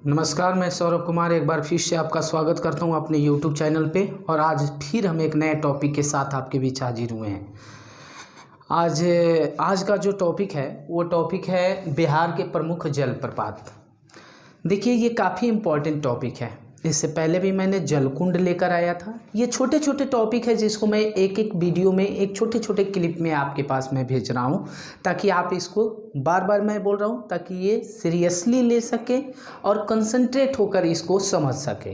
नमस्कार, मैं सौरभ कुमार एक बार फिर से आपका स्वागत करता हूं अपने YouTube चैनल पे। और आज फिर हम एक नए टॉपिक के साथ आपके बीच हाजिर हुए हैं। आज का जो टॉपिक है वो टॉपिक है बिहार के प्रमुख जलप्रपात। देखिए, ये काफ़ी इम्पोर्टेंट टॉपिक है। इससे पहले भी मैंने जलकुंड लेकर आया था। ये छोटे छोटे टॉपिक है जिसको मैं एक एक वीडियो में एक छोटे छोटे क्लिप में आपके पास मैं भेज रहा हूँ, ताकि आप इसको बार बार मैं बोल रहा हूँ ताकि ये सीरियसली ले सके और कंसंट्रेट होकर इसको समझ सके।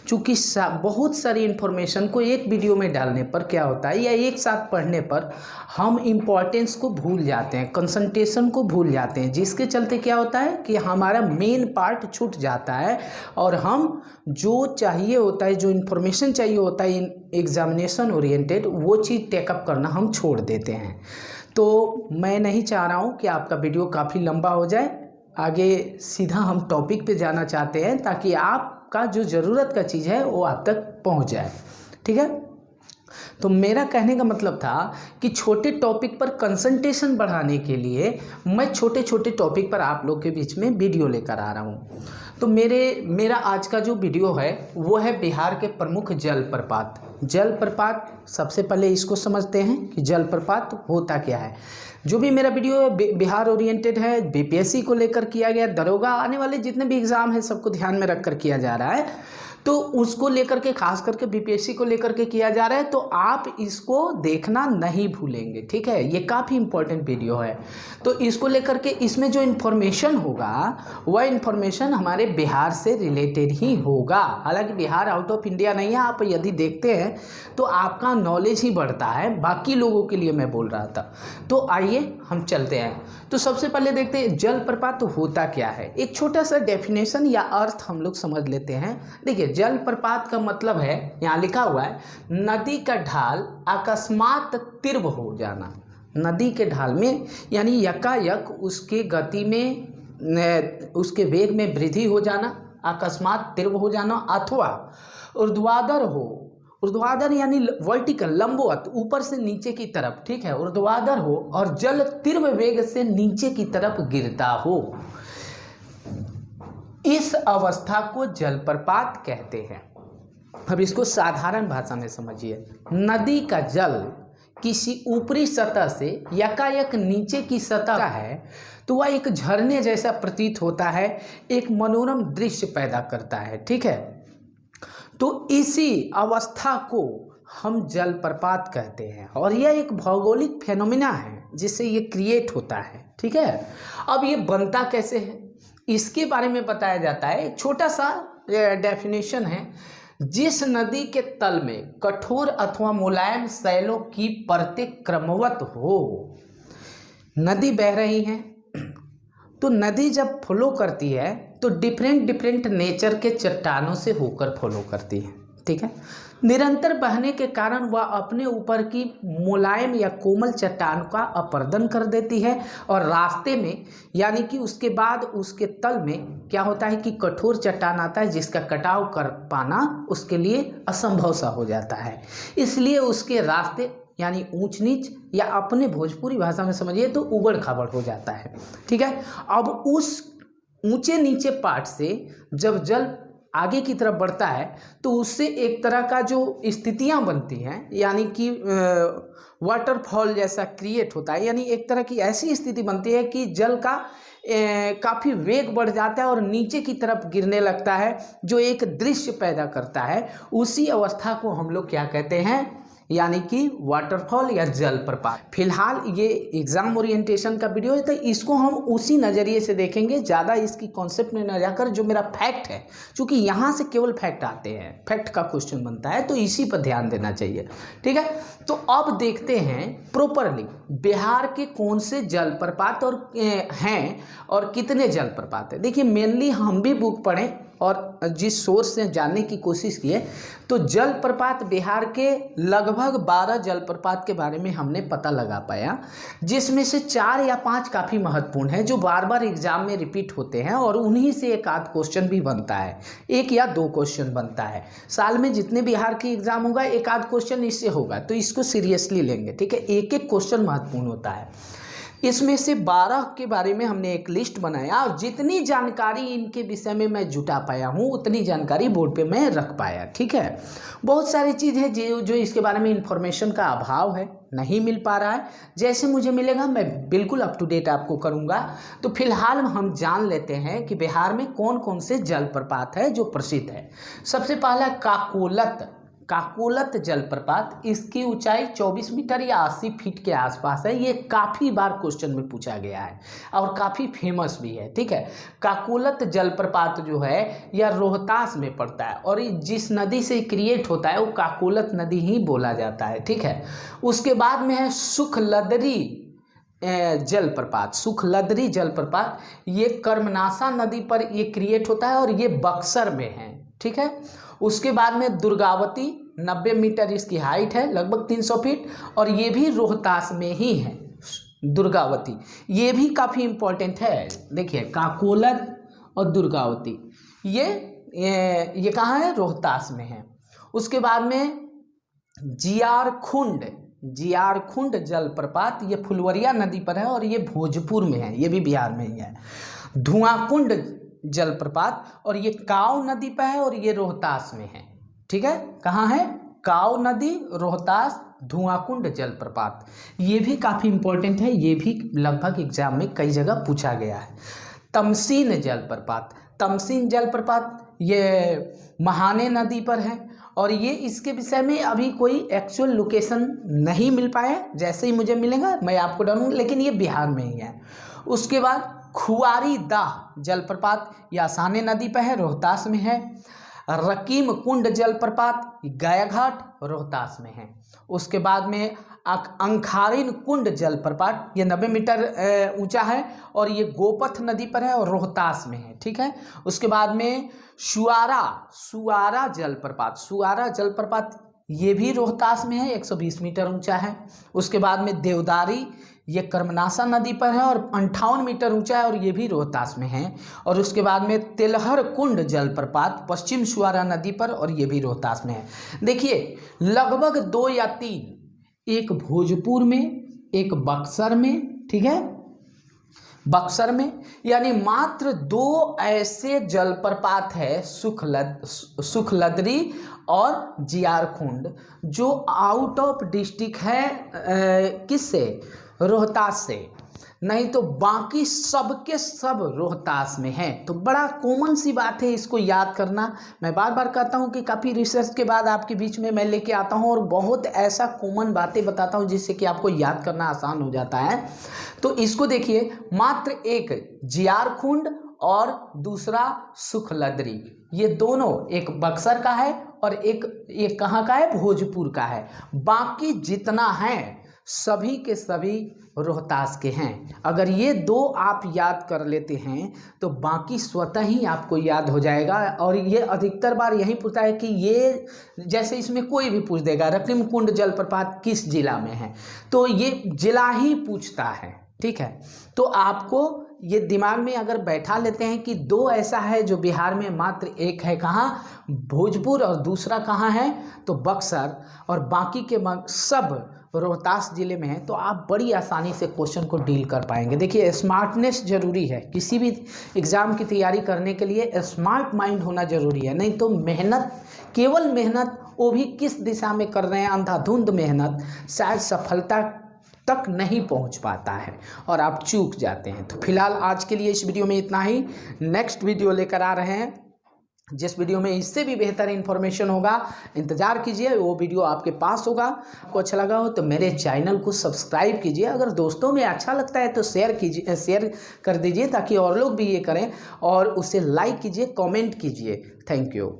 क्योंकि बहुत सारी इन्फॉर्मेशन को एक वीडियो में डालने पर क्या होता है, या एक साथ पढ़ने पर हम इम्पोर्टेंस को भूल जाते हैं, कंसंट्रेशन को भूल जाते हैं, जिसके चलते क्या होता है कि हमारा मेन पार्ट छूट जाता है और हम जो चाहिए होता है, जो इन्फॉर्मेशन चाहिए होता है एग्जामिनेशन ओरिएंटेड, वो चीज़ टेकअप करना हम छोड़ देते हैं। तो मैं नहीं चाह रहा हूँ कि आपका वीडियो काफ़ी लंबा हो जाए। आगे सीधा हम टॉपिक पे जाना चाहते हैं ताकि आपका जो ज़रूरत का चीज़ है वो आप तक पहुँच जाए। ठीक है, तो मेरा कहने का मतलब था कि छोटे टॉपिक पर कंसंट्रेशन बढ़ाने के लिए मैं छोटे छोटे टॉपिक पर आप लोग के बीच में वीडियो लेकर आ रहा हूँ। तो मेरा आज का जो वीडियो है वो है बिहार के प्रमुख जलप्रपात। जलप्रपात, सबसे पहले इसको समझते हैं कि जलप्रपात होता क्या है। जो भी मेरा वीडियो बिहार ओरिएंटेड है, बीपीएससी को लेकर किया गया, दरोगा आने वाले जितने भी एग्ज़ाम हैं सबको ध्यान में रखकर किया जा रहा है, तो उसको लेकर के, खास करके बीपीएससी को लेकर के किया जा रहा है, तो आप इसको देखना नहीं भूलेंगे। ठीक है, ये काफ़ी इंपॉर्टेंट वीडियो है। तो इसको लेकर के इसमें जो इन्फॉर्मेशन होगा वह इन्फॉर्मेशन हमारे बिहार से रिलेटेड ही होगा। हालांकि बिहार आउट ऑफ इंडिया नहीं है, आप यदि देखते हैं तो आपका नॉलेज ही बढ़ता है। बाकी लोगों के लिए मैं बोल रहा था। तो आइए हम चलते हैं। तो सबसे पहले देखते हैं जलप्रपात होता क्या है। एक छोटा सा डेफिनेशन या अर्थ हम लोग समझ लेते हैं। देखिए, जलप्रपात का मतलब है, यहाँ लिखा हुआ है, नदी का ढाल अकस्मात तीव्र हो जाना। नदी के ढाल में यानी यकायक उसके गति में, उसके वेग में वृद्धि हो जाना, अकस्मात तीव्र हो जाना, अथवा ऊर्ध्वाधर हो। ऊर्ध्वाधर यानी वर्टिकल, लंबवत, ऊपर से नीचे की तरफ। ठीक है, ऊर्ध्वाधर हो और जल तीव्र वेग से नीचे की तरफ गिरता हो। इस अवस्था को जलप्रपात कहते हैं। अब इसको साधारण भाषा में समझिए। नदी का जल किसी ऊपरी सतह से यकायक नीचे की सतह का है तो वह एक झरने जैसा प्रतीत होता है, एक मनोरम दृश्य पैदा करता है। ठीक है, तो इसी अवस्था को हम जलप्रपात कहते हैं और यह एक भौगोलिक फेनोमेना है जिससे ये क्रिएट होता है। ठीक है, अब ये बनता कैसे है इसके बारे में बताया जाता है। एक छोटा सा डेफिनेशन है, जिस नदी के तल में कठोर अथवा मुलायम शैलों की परतें क्रमवत हो। नदी बह रही है तो नदी जब फ्लो करती है तो डिफरेंट नेचर के चट्टानों से होकर फ्लो करती है। ठीक है, निरंतर बहने के कारण वह अपने ऊपर की मुलायम या कोमल चट्टान का अपर्दन कर देती है और रास्ते में, यानी कि उसके बाद उसके तल में क्या होता है कि कठोर चट्टान आता है जिसका कटाव कर पाना उसके लिए असंभव सा हो जाता है। इसलिए उसके रास्ते यानी ऊंच नीच, या अपने भोजपुरी भाषा में समझिए तो उबड़ खाबड़ हो जाता है। ठीक है, अब उस ऊंचे नीचे पार्ट से जब जल आगे की तरफ बढ़ता है तो उससे एक तरह का जो स्थितियां बनती हैं, यानी कि वाटरफॉल जैसा क्रिएट होता है, यानी एक तरह की ऐसी स्थिति बनती है कि जल का काफ़ी वेग बढ़ जाता है और नीचे की तरफ गिरने लगता है, जो एक दृश्य पैदा करता है। उसी अवस्था को हम लोग क्या कहते हैं, यानी कि वाटरफॉल या जलप्रपात। फिलहाल ये एग्जाम ओरिएंटेशन का वीडियो है तो इसको हम उसी नज़रिए से देखेंगे, ज़्यादा इसकी कॉन्सेप्ट में न जाकर जो मेरा फैक्ट है, क्योंकि यहाँ से केवल फैक्ट आते हैं, फैक्ट का क्वेश्चन बनता है, तो इसी पर ध्यान देना चाहिए। ठीक है, तो अब देखते हैं प्रॉपरली बिहार के कौन से जलप्रपात और हैं और कितने जलप्रपात हैं। देखिए, मेनली हम भी बुक पढ़ें और जिस सोर्स से जानने की कोशिश की है, तो जलप्रपात बिहार के लगभग 12 जलप्रपात के बारे में हमने पता लगा पाया, जिसमें से 4 या 5 काफ़ी महत्वपूर्ण हैं जो बार बार एग्जाम में रिपीट होते हैं और उन्हीं से एक आध क्वेश्चन भी बनता है, 1 या 2 क्वेश्चन बनता है साल में। जितने बिहार की एग्जाम होगा एक आध क्वेश्चन इससे होगा, तो इसको सीरियसली लेंगे। ठीक है, एक एक क्वेश्चन महत्वपूर्ण होता है। इसमें से 12 के बारे में हमने एक लिस्ट बनाया और जितनी जानकारी इनके विषय में मैं जुटा पाया हूँ उतनी जानकारी बोर्ड पे मैं रख पाया। ठीक है, बहुत सारी चीज़ है जो इसके बारे में इंफॉर्मेशन का अभाव है, नहीं मिल पा रहा है। जैसे मुझे मिलेगा मैं बिल्कुल अप टू डेट आपको करूँगा। तो फिलहाल हम जान लेते हैं कि बिहार में कौन कौन से जलप्रपात है जो प्रसिद्ध है। सबसे पहला काकोलत जलप्रपात, इसकी ऊंचाई 24 मीटर या 80 फीट के आसपास है। ये काफ़ी बार क्वेश्चन में पूछा गया है और काफ़ी फेमस भी है। ठीक है, काकोलत जलप्रपात जो है यह रोहतास में पड़ता है और जिस नदी से क्रिएट होता है वो काकोलत नदी ही बोला जाता है। ठीक है, उसके बाद में है सुखलदरी जलप्रपात, ये कर्मनासा नदी पर ये क्रिएट होता है और ये बक्सर में है। ठीक है, उसके बाद में दुर्गावती, 90 मीटर इसकी हाइट है, लगभग 300 फीट, और ये भी रोहतास में ही है। दुर्गावती ये भी काफ़ी इम्पोर्टेंट है। देखिए काकोलत और दुर्गावती ये कहाँ है? रोहतास में है। उसके बाद में जियारखुंड जलप्रपात, ये फुलवरिया नदी पर है और ये भोजपुर में है, ये भी बिहार में ही है। धुआंकुंड जलप्रपात, और ये काव नदी पर है और ये रोहतास में है। ठीक है, कहाँ है? काव नदी, रोहतास, धुआंकुंड जलप्रपात, ये भी काफ़ी इम्पोर्टेंट है, ये भी लगभग एग्जाम में कई जगह पूछा गया है। तमसीन जलप्रपात ये महाने नदी पर है और ये इसके विषय में अभी कोई एक्चुअल लोकेशन नहीं मिल पाया, जैसे ही मुझे मिलेगा मैं आपको डालूंगा, लेकिन ये बिहार में ही है। उसके बाद खुआरी दाह जलप्रपात, ये आसाने नदी पर है, रोहतास में है। रकीम कुंड जलप्रपात, गयाघाट, रोहतास में है। उसके बाद में अंखारिन कुंड जलप्रपात, ये 90 मीटर ऊंचा है और ये गोपथ नदी पर है और रोहतास में है। ठीक है, उसके बाद में सुआरा जलप्रपात, ये भी रोहतास में है, 120 मीटर ऊंचा है। उसके बाद में देवदारी, ये कर्मनासा नदी पर है और 58 मीटर ऊंचा है और ये भी रोहतास में है। और उसके बाद में तिलहर कुंड जलप्रपात, पश्चिम सुआरा नदी पर, और ये भी रोहतास में है। देखिए लगभग 2 या 3, एक भोजपुर में, एक बक्सर में, ठीक है, बक्सर में, यानी मात्र 2 ऐसे जलप्रपात है, सुखलदरी और जियारखुंड, जो आउट ऑफ डिस्ट्रिक्ट है। किससे? रोहतास से, नहीं तो बाकी सब के सब रोहतास में है। तो बड़ा कॉमन सी बात है, इसको याद करना। मैं बार बार कहता हूँ कि काफ़ी रिसर्च के बाद आपके बीच में मैं लेके आता हूँ और बहुत ऐसा कॉमन बातें बताता हूँ जिससे कि आपको याद करना आसान हो जाता है। तो इसको देखिए, मात्र एक जियारखुंड और दूसरा सुखलदरी, ये दोनों, एक बक्सर का है और एक ये कहाँ का है? भोजपुर का है। बाकी जितना है सभी के सभी रोहतास के हैं। अगर ये 2 आप याद कर लेते हैं तो बाकी स्वतः ही आपको याद हो जाएगा। और ये अधिकतर बार यही पूछता है कि ये, जैसे इसमें कोई भी पूछ देगा रकीम कुंड जलप्रपात किस जिला में है, तो ये जिला ही पूछता है। ठीक है, तो आपको ये दिमाग में अगर बैठा लेते हैं कि 2 ऐसा है जो बिहार में मात्र एक है, कहाँ? भोजपुर, और दूसरा कहाँ है? तो बक्सर, और बाकी के सब रोहतास जिले में है, तो आप बड़ी आसानी से क्वेश्चन को डील कर पाएंगे। देखिए स्मार्टनेस जरूरी है, किसी भी एग्ज़ाम की तैयारी करने के लिए स्मार्ट माइंड होना जरूरी है, नहीं तो मेहनत, केवल मेहनत, वो भी किस दिशा में कर रहे हैं, अंधाधुंध मेहनत, शायद सफलता तक नहीं पहुंच पाता है और आप चूक जाते हैं। तो फिलहाल आज के लिए इस वीडियो में इतना ही। नेक्स्ट वीडियो लेकर आ रहे हैं, जिस वीडियो में इससे भी बेहतर इन्फॉर्मेशन होगा, इंतज़ार कीजिए, वो वीडियो आपके पास होगा। आपको अच्छा लगा हो तो मेरे चैनल को सब्सक्राइब कीजिए, अगर दोस्तों में अच्छा लगता है तो शेयर कर दीजिए ताकि और लोग भी ये करें, और उसे लाइक कीजिए, कमेंट कीजिए। Thank you.